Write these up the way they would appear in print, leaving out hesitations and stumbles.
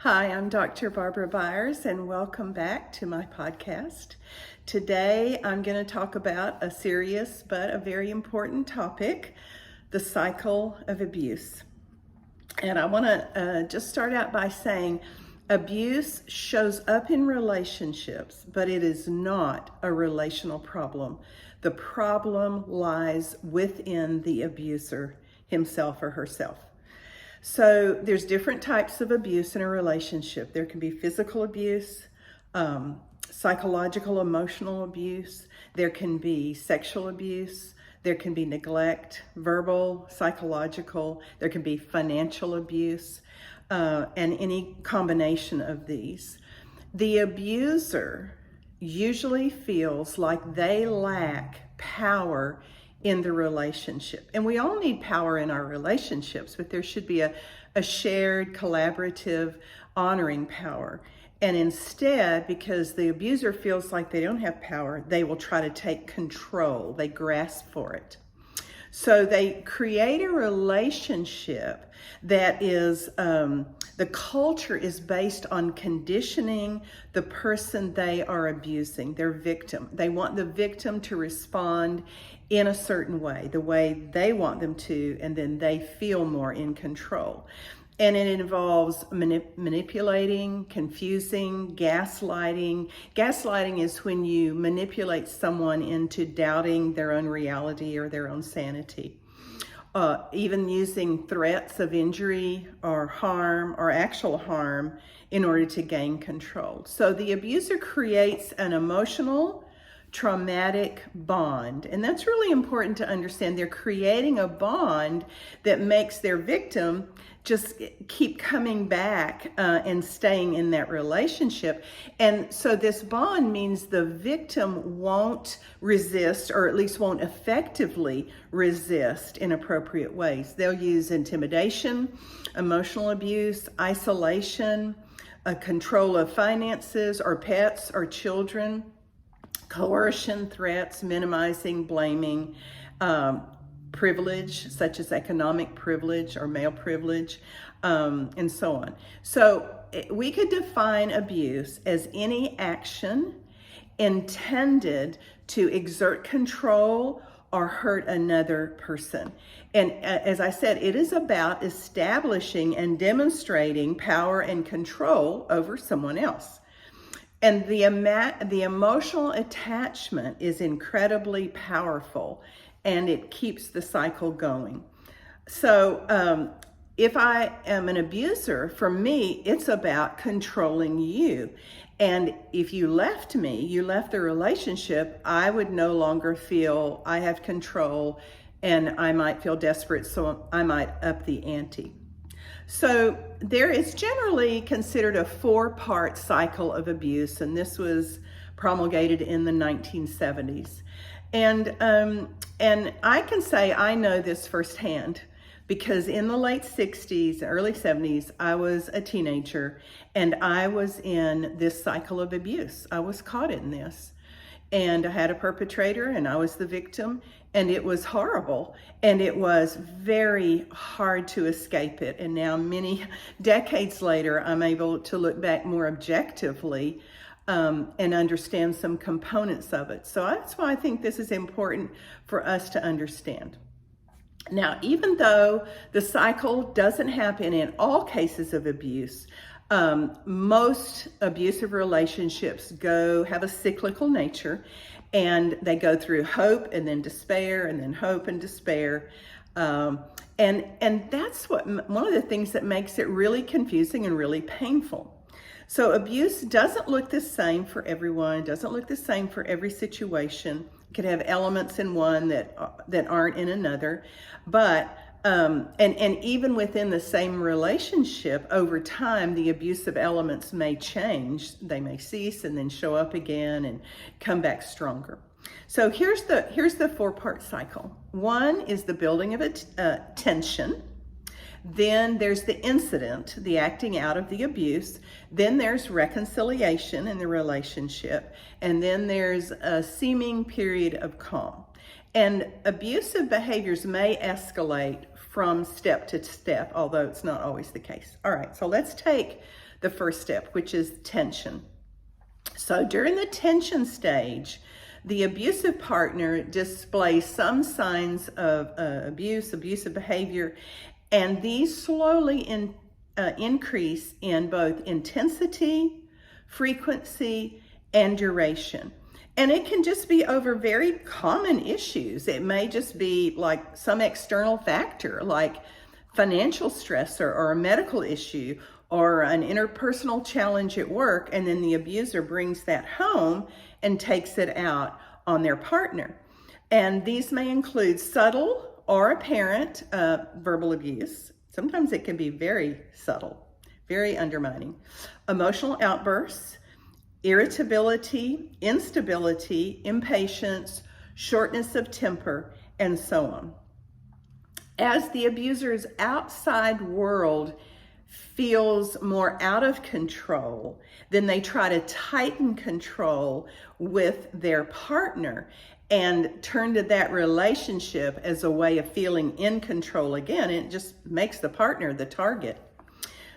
Hi, I'm Dr. Barbara Byers, and welcome back to my podcast. Today, I'm going to talk about a serious but a very important topic, the cycle of abuse. And I want to just start out by saying abuse shows up in relationships, but it is not a relational problem. The problem lies within the abuser himself or herself. So there's different types of abuse in a relationship. There can be physical abuse, psychological, emotional abuse. There can be sexual abuse. There can be neglect, verbal, psychological. There can be financial abuse, and any combination of these. The abuser usually feels like they lack power in the relationship. And we all need power in our relationships, but there should be a shared, collaborative, honoring power. And instead, because the abuser feels like they don't have power, they will try to take control. They grasp for it. So they create a relationship that is, the culture is based on conditioning the person they are abusing, their victim. They want the victim to respond in a certain way, the way they want them to, and then they feel more in control. And it involves manipulating, confusing, gaslighting. Gaslighting is when you manipulate someone into doubting their own reality or their own sanity. Even using threats of injury or harm or actual harm in order to gain control. So the abuser creates an emotional, traumatic bond. And that's really important to understand. They're creating a bond that makes their victim just keep coming back and staying in that relationship. And so this bond means the victim won't resist, or at least won't effectively resist in appropriate ways. They'll use intimidation, emotional abuse, isolation, control of finances or pets or children, coercion, threats, minimizing, blaming, privilege, such as economic privilege or male privilege, and so on. So we could define abuse as any action intended to exert control or hurt another person. And as I said, it is about establishing and demonstrating power and control over someone else. And the emotional attachment is incredibly powerful, and it keeps the cycle going. So if I am an abuser, for me, it's about controlling you. And if you left me, you left the relationship, I would no longer feel I have control, and I might feel desperate, so I might up the ante. So there is generally considered a 4-part cycle of abuse, and this was promulgated in the 1970s. And I can say I know this firsthand, because in the late 60s, early 70s, I was a teenager, and I was in this cycle of abuse. I was caught in this. And I had a perpetrator, and I was the victim, and it was horrible, and it was very hard to escape it. And now, many decades later, I'm able to look back more objectively and understand some components of it. So that's why I think this is important for us to understand. Now, even though the cycle doesn't happen in all cases of abuse, most abusive relationships have a cyclical nature, and they go through hope and then despair and then hope and despair. And that's one of the things that makes it really confusing and really painful. So abuse doesn't look the same for everyone, doesn't look the same for every situation. It could have elements in one that aren't in another, but and even within the same relationship, over time, the abusive elements may change. They may cease and then show up again and come back stronger. So here's the 4-part cycle. One is the building of tension. Then there's the incident, the acting out of the abuse. Then there's reconciliation in the relationship. And then there's a seeming period of calm. And abusive behaviors may escalate from step to step, although it's not always the case. All right, so let's take the first step, which is tension. So during the tension stage, the abusive partner displays some signs of abusive behavior, and these slowly increase in both intensity, frequency, and duration. And it can just be over very common issues. It may just be like some external factor, like financial stressor or a medical issue or an interpersonal challenge at work, and then the abuser brings that home and takes it out on their partner. And these may include subtle or apparent verbal abuse. Sometimes it can be very subtle, very undermining. Emotional outbursts, irritability, instability, impatience, shortness of temper, and so on. As the abuser's outside world feels more out of control, then they try to tighten control with their partner and turn to that relationship as a way of feeling in control again. It just makes the partner the target.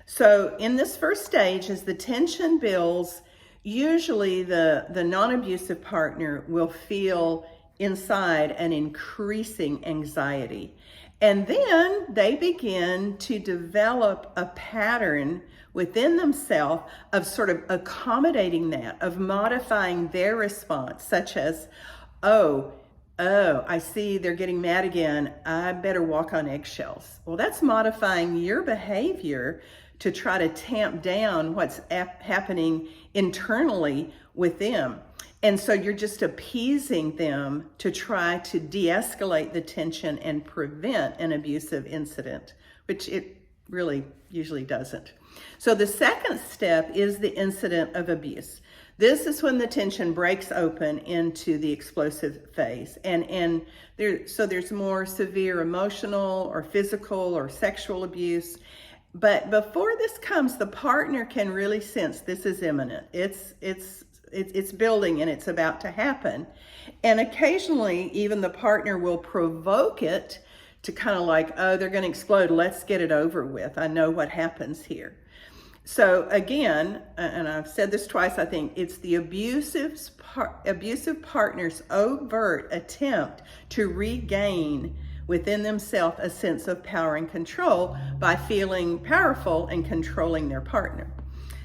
So in this first stage, as the tension builds, usually the non-abusive partner will feel inside an increasing anxiety. And then they begin to develop a pattern within themselves of sort of accommodating that, of modifying their response, such as, oh, I see they're getting mad again. I better walk on eggshells. Well, that's modifying your behavior to try to tamp down what's happening internally with them. And so you're just appeasing them to try to de-escalate the tension and prevent an abusive incident, which it really usually doesn't. So the second step is the incident of abuse. This is when the tension breaks open into the explosive phase. And there's more severe emotional or physical or sexual abuse. But before this comes, the partner can really sense this is imminent. It's building and it's about to happen. And occasionally, even the partner will provoke it to kind of like, oh, they're going to explode. Let's get it over with. I know what happens here. So again, and I've said this twice, I think, it's the abusive partner's overt attempt to regain within themselves a sense of power and control by feeling powerful and controlling their partner.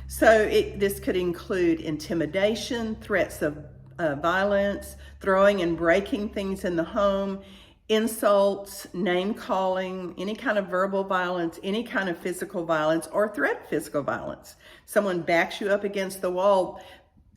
So this could include intimidation, threats of violence, throwing and breaking things in the home, insults, name calling, any kind of verbal violence, any kind of physical violence, or threat of physical violence. Someone backs you up against the wall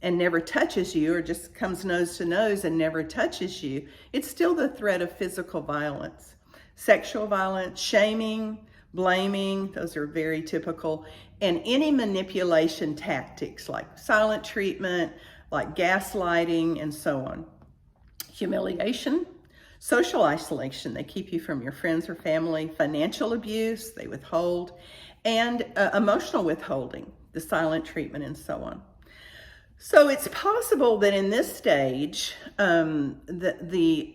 and never touches you, or just comes nose to nose and never touches you. It's still the threat of physical violence. Sexual violence, shaming, blaming, those are very typical, and any manipulation tactics like silent treatment, like gaslighting, and so on. Humiliation, social isolation, they keep you from your friends or family, financial abuse, they withhold, and emotional withholding, the silent treatment, and so on. So it's possible that in this stage, the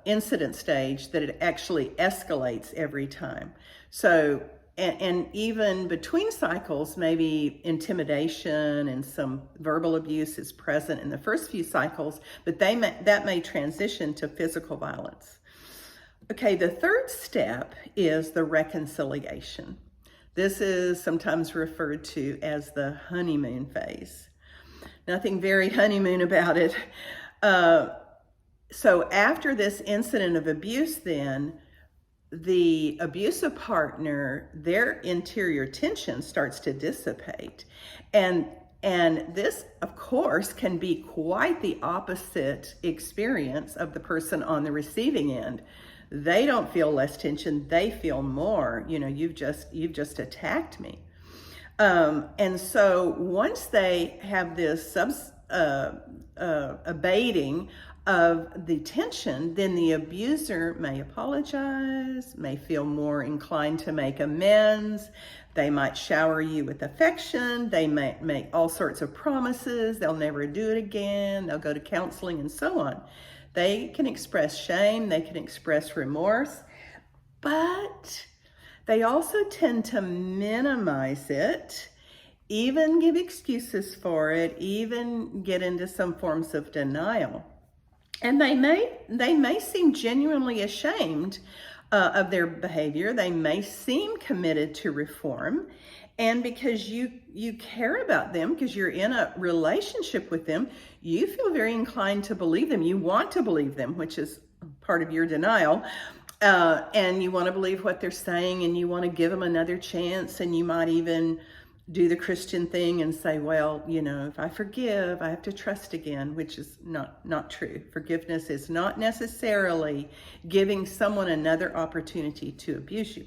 incident stage, that it actually escalates every time. So, and even between cycles, maybe intimidation and some verbal abuse is present in the first few cycles, but that may transition to physical violence. Okay, the third step is the reconciliation. This is sometimes referred to as the honeymoon phase. Nothing very honeymoon about it. So after this incident of abuse, then the abusive partner, their interior tension starts to dissipate. And this, of course, can be quite the opposite experience of the person on the receiving end. They don't feel less tension, they feel more. You know, you've just attacked me. And so once they have this abating of the tension, then the abuser may apologize, may feel more inclined to make amends. They might shower you with affection. They might make all sorts of promises. They'll never do it again. They'll go to counseling and so on. They can express shame. They can express remorse. but they also tend to minimize it, even give excuses for it, even get into some forms of denial. And they may seem genuinely ashamed of their behavior. They may seem committed to reform. And because you care about them, because you're in a relationship with them, you feel very inclined to believe them. You want to believe them, which is part of your denial. And you want to believe what they're saying, and you want to give them another chance. And you might even do the Christian thing and say, well, if I forgive, I have to trust again, which is not true. Forgiveness is not necessarily giving someone another opportunity to abuse you.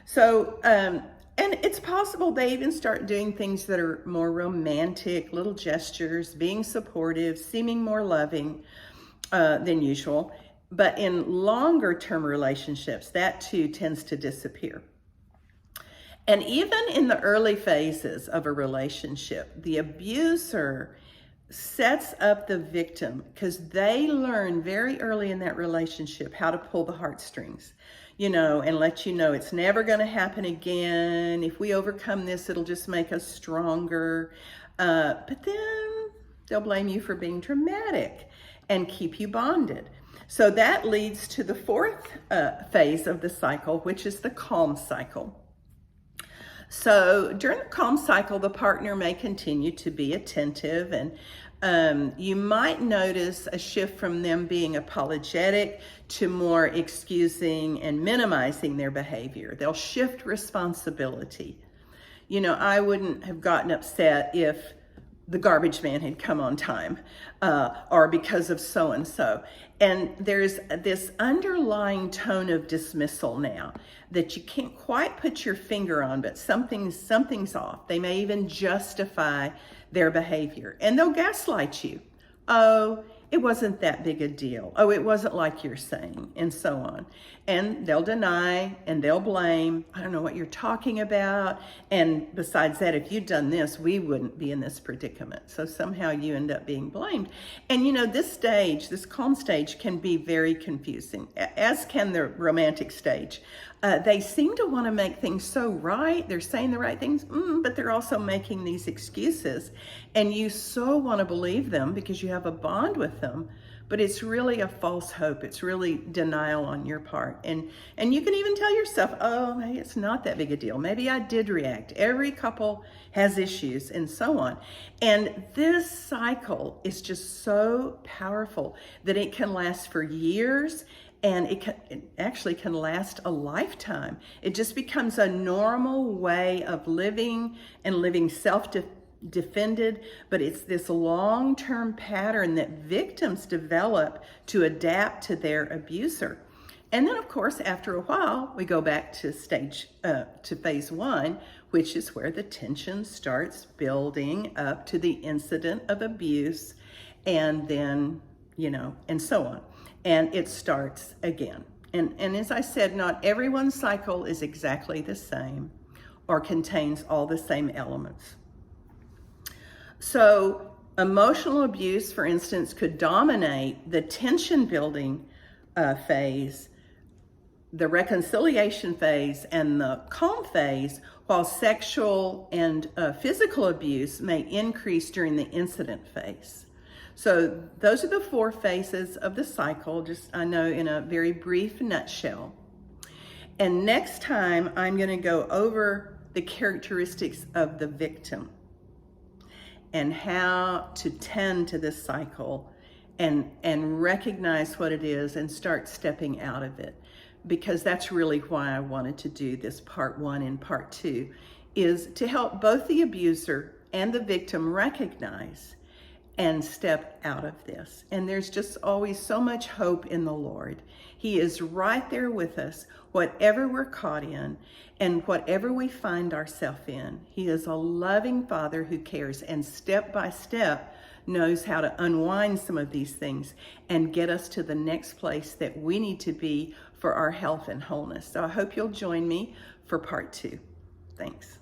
So, and it's possible they even start doing things that are more romantic, little gestures, being supportive, seeming more loving than usual. But in longer term relationships, that too tends to disappear. And even in the early phases of a relationship, the abuser sets up the victim because they learn very early in that relationship how to pull the heartstrings, and let you know it's never going to happen again. If we overcome this, it'll just make us stronger. But then they'll blame you for being dramatic and keep you bonded. So that leads to the fourth phase of the cycle, which is the calm cycle. So during the calm cycle, the partner may continue to be attentive, and you might notice a shift from them being apologetic to more excusing and minimizing their behavior. They'll shift responsibility. I wouldn't have gotten upset if the garbage man had come on time, or because of so-and-so. And there's this underlying tone of dismissal now that you can't quite put your finger on, but something's off. They may even justify their behavior, and they'll gaslight you. Oh, it wasn't that big a deal. Oh, it wasn't like you're saying, and so on. And they'll deny and they'll blame. I don't know what you're talking about. And besides that, if you'd done this, we wouldn't be in this predicament. So somehow you end up being blamed. And this calm stage can be very confusing, as can the romantic stage. They seem to want to make things so right. They're saying the right things, but they're also making these excuses. And you so want to believe them because you have a bond with them, but it's really a false hope. It's really denial on your part. And you can even tell yourself, oh, hey, it's not that big a deal. Maybe I did react. Every couple has issues, and so on. And this cycle is just so powerful that it can last for years. And it actually can last a lifetime. It just becomes a normal way of living, and living self-defended, but it's this long-term pattern that victims develop to adapt to their abuser. And then, of course, after a while, we go back to phase one, which is where the tension starts building up to the incident of abuse, and then, and so on. And it starts again. And as I said, not everyone's cycle is exactly the same or contains all the same elements. So emotional abuse, for instance, could dominate the tension building phase, the reconciliation phase, and the calm phase, while sexual and physical abuse may increase during the incident phase. So those are the four phases of the cycle, just I know in a very brief nutshell. And next time I'm going to go over the characteristics of the victim and how to tend to this cycle and recognize what it is and start stepping out of it. Because that's really why I wanted to do this part one and part two, is to help both the abuser and the victim recognize and step out of this. And there's just always so much hope in the Lord. He is right there with us, whatever we're caught in and whatever we find ourselves in. He is a loving Father who cares, and step by step knows how to unwind some of these things and get us to the next place that we need to be for our health and wholeness. So I hope you'll join me for part two. Thanks.